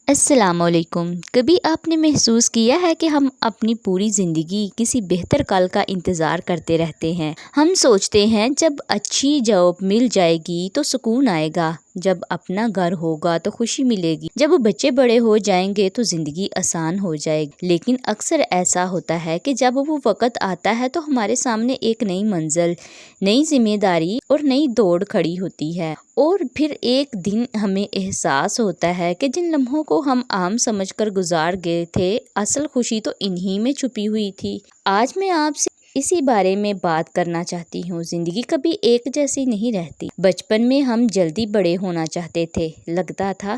السلام علیکم۔ کبھی آپ نے محسوس کیا ہے کہ ہم اپنی پوری زندگی کسی بہتر کل کا انتظار کرتے رہتے ہیں؟ ہم سوچتے ہیں جب اچھی جاب مل جائے گی تو سکون آئے گا، جب اپنا گھر ہوگا تو خوشی ملے گی، جب بچے بڑے ہو جائیں گے تو زندگی آسان ہو جائے گی۔ لیکن اکثر ایسا ہوتا ہے کہ جب وہ وقت آتا ہے تو ہمارے سامنے ایک نئی منزل، نئی ذمہ داری اور نئی دوڑ کھڑی ہوتی ہے، اور پھر ایک دن ہمیں احساس ہوتا ہے کہ جن لمحوں کو ہم عام سمجھ کر گزار گئے تھے، اصل خوشی تو انہی میں چھپی ہوئی تھی۔ آج میں آپ سے اسی بارے میں بات کرنا چاہتی ہوں۔ زندگی کبھی ایک جیسی نہیں رہتی۔ بچپن میں ہم جلدی بڑے ہونا چاہتے تھے، لگتا تھا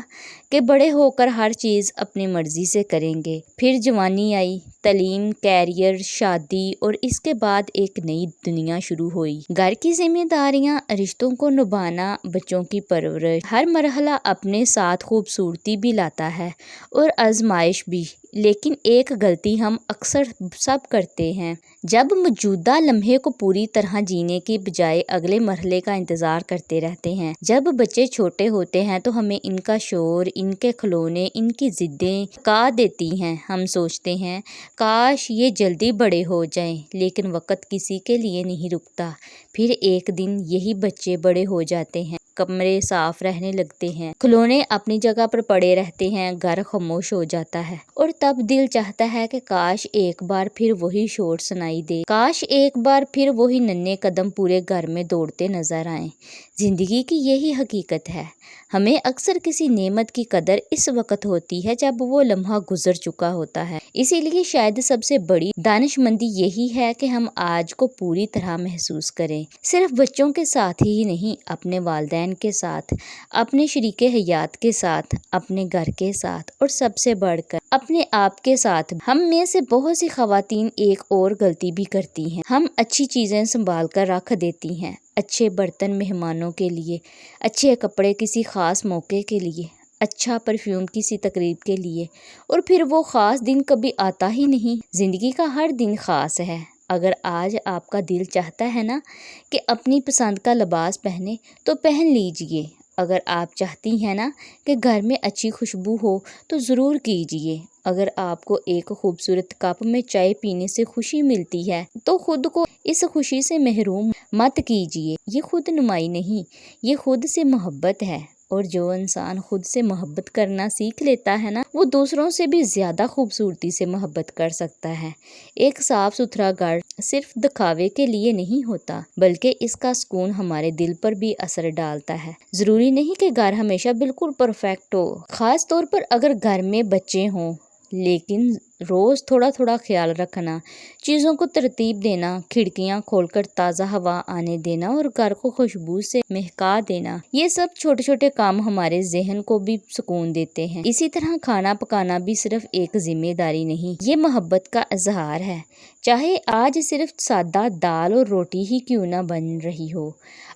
کہ بڑے ہو کر ہر چیز اپنی مرضی سے کریں گے۔ پھر جوانی آئی، تعلیم، کیریئر، شادی، اور اس کے بعد ایک نئی دنیا شروع ہوئی۔ گھر کی ذمہ داریاں، رشتوں کو نبھانا، بچوں کی پرورش، ہر مرحلہ اپنے ساتھ خوبصورتی بھی لاتا ہے اور آزمائش بھی۔ لیکن ایک غلطی ہم اکثر سب کرتے ہیں، جب موجودہ لمحے کو پوری طرح جینے کی بجائے اگلے مرحلے کا انتظار کرتے رہتے ہیں۔ جب بچے چھوٹے ہوتے ہیں تو ہمیں ان کا شور، ان کے کھلونے، ان کی ضدیں تھکا دیتی ہیں۔ ہم سوچتے ہیں کاش یہ جلدی بڑے ہو جائیں، لیکن وقت کسی کے لیے نہیں رکتا۔ پھر ایک دن یہی بچے بڑے ہو جاتے ہیں، کمرے صاف رہنے لگتے ہیں، کھلونے اپنی جگہ پر پڑے رہتے ہیں، گھر خاموش ہو جاتا ہے، اور تب دل چاہتا ہے کہ کاش ایک بار پھر وہی شور سنائی دے، کاش ایک بار پھر وہی ننھے قدم پورے گھر میں دوڑتے نظر آئیں۔ زندگی کی یہی حقیقت ہے، ہمیں اکثر کسی نعمت کی قدر اس وقت ہوتی ہے جب وہ لمحہ گزر چکا ہوتا ہے۔ اسی لیے شاید سب سے بڑی دانش مندی یہی ہے کہ ہم آج کو پوری طرح محسوس کریں، صرف بچوں کے ساتھ ہی نہیں، اپنے والدین کے ساتھ، اپنے شریک حیات کے ساتھ، اپنے گھر کے ساتھ، اور سب سے بڑھ کر اپنے آپ کے ساتھ۔ ہم میں سے بہت سی خواتین ایک اور غلطی بھی کرتی ہیں، ہم اچھی چیزیں سنبھال کر رکھ دیتی ہیں، اچھے برتن مہمانوں کے لیے، اچھے کپڑے کسی خاص موقع کے لیے، اچھا پرفیوم کسی تقریب کے لیے، اور پھر وہ خاص دن کبھی آتا ہی نہیں۔ زندگی کا ہر دن خاص ہے۔ اگر آج آپ کا دل چاہتا ہے نا کہ اپنی پسند کا لباس پہنے تو پہن لیجئے، اگر آپ چاہتی ہیں نا کہ گھر میں اچھی خوشبو ہو تو ضرور کیجئے، اگر آپ کو ایک خوبصورت کپ میں چائے پینے سے خوشی ملتی ہے تو خود کو اس خوشی سے محروم مت کیجئے۔ یہ خود نمائی نہیں، یہ خود سے محبت ہے، اور جو انسان خود سے محبت کرنا سیکھ لیتا ہے نا، وہ دوسروں سے بھی زیادہ خوبصورتی سے محبت کر سکتا ہے۔ ایک صاف ستھرا گھر صرف دکھاوے کے لیے نہیں ہوتا، بلکہ اس کا سکون ہمارے دل پر بھی اثر ڈالتا ہے۔ ضروری نہیں کہ گھر ہمیشہ بالکل پرفیکٹ ہو، خاص طور پر اگر گھر میں بچے ہوں، لیکن روز تھوڑا تھوڑا خیال رکھنا، چیزوں کو ترتیب دینا، کھڑکیاں کھول کر تازہ ہوا آنے دینا اور گھر کو خوشبو سے مہکا دینا، یہ سب چھوٹے چھوٹے کام ہمارے ذہن کو بھی سکون دیتے ہیں۔ اسی طرح کھانا پکانا بھی صرف ایک ذمہ داری نہیں، یہ محبت کا اظہار ہے، چاہے آج صرف سادہ دال اور روٹی ہی کیوں نہ بن رہی ہو،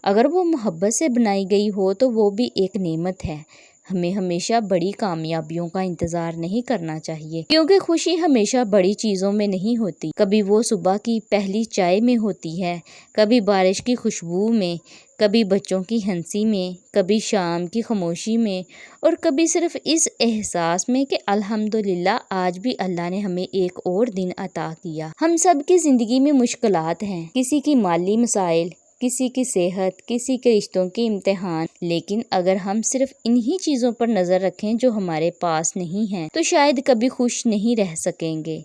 اگر وہ محبت سے بنائی گئی ہو تو وہ بھی ایک نعمت ہے۔ ہمیں ہمیشہ بڑی کامیابیوں کا انتظار نہیں کرنا چاہیے، کیونکہ خوشی ہمیشہ بڑی چیزوں میں نہیں ہوتی، کبھی وہ صبح کی پہلی چائے میں ہوتی ہے، کبھی بارش کی خوشبو میں، کبھی بچوں کی ہنسی میں، کبھی شام کی خاموشی میں، اور کبھی صرف اس احساس میں کہ الحمدللہ آج بھی اللہ نے ہمیں ایک اور دن عطا کیا۔ ہم سب کی زندگی میں مشکلات ہیں، کسی کی مالی مسائل، کسی کی صحت، کسی کے رشتوں کے امتحان، لیکن اگر ہم صرف انہی چیزوں پر نظر رکھیں جو ہمارے پاس نہیں ہیں تو شاید کبھی خوش نہیں رہ سکیں گے،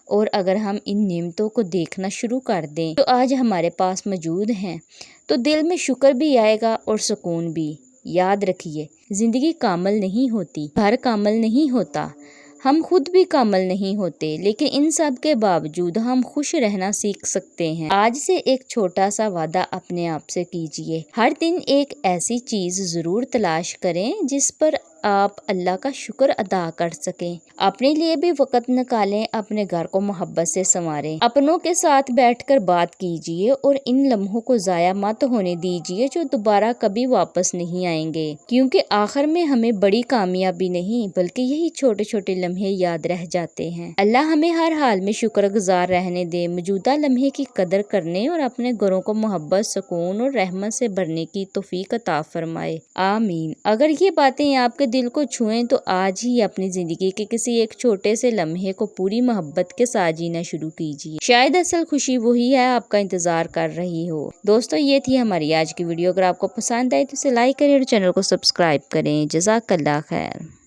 اور اگر ہم ان نعمتوں کو دیکھنا شروع کر دیں جو آج ہمارے پاس موجود ہیں تو دل میں شکر بھی آئے گا اور سکون بھی۔ یاد رکھیے، زندگی کامل نہیں ہوتی، گھر کامل نہیں ہوتا، ہم خود بھی کامل نہیں ہوتے، لیکن ان سب کے باوجود ہم خوش رہنا سیکھ سکتے ہیں۔ آج سے ایک چھوٹا سا وعدہ اپنے آپ سے کیجئے، ہر دن ایک ایسی چیز ضرور تلاش کریں جس پر آپ اللہ کا شکر ادا کر سکیں، اپنے لیے بھی وقت نکالیں، اپنے گھر کو محبت سے سنواریں، اپنوں کے ساتھ بیٹھ کر بات کیجئے، اور ان لمحوں کو ضائع مت ہونے دیجئے جو دوبارہ کبھی واپس نہیں آئیں گے، کیونکہ آخر میں ہمیں بڑی کامیابی نہیں بلکہ یہی چھوٹے چھوٹے لمحے یاد رہ جاتے ہیں۔ اللہ ہمیں ہر حال میں شکر گزار رہنے دے، موجودہ لمحے کی قدر کرنے اور اپنے گھروں کو محبت، سکون اور رحمت سے بھرنے کی توفیق عطا فرمائے، آمین۔ اگر یہ باتیں آپ کے دل کو چھوئیں تو آج ہی اپنی زندگی کے کسی ایک چھوٹے سے لمحے کو پوری محبت کے ساتھ جینا شروع کیجیے، شاید اصل خوشی وہی ہے آپ کا انتظار کر رہی ہو۔ دوستو یہ تھی ہماری آج کی ویڈیو، اگر آپ کو پسند آئی تو اسے لائک کریں اور چینل کو سبسکرائب کریں۔ جزاک اللہ خیر۔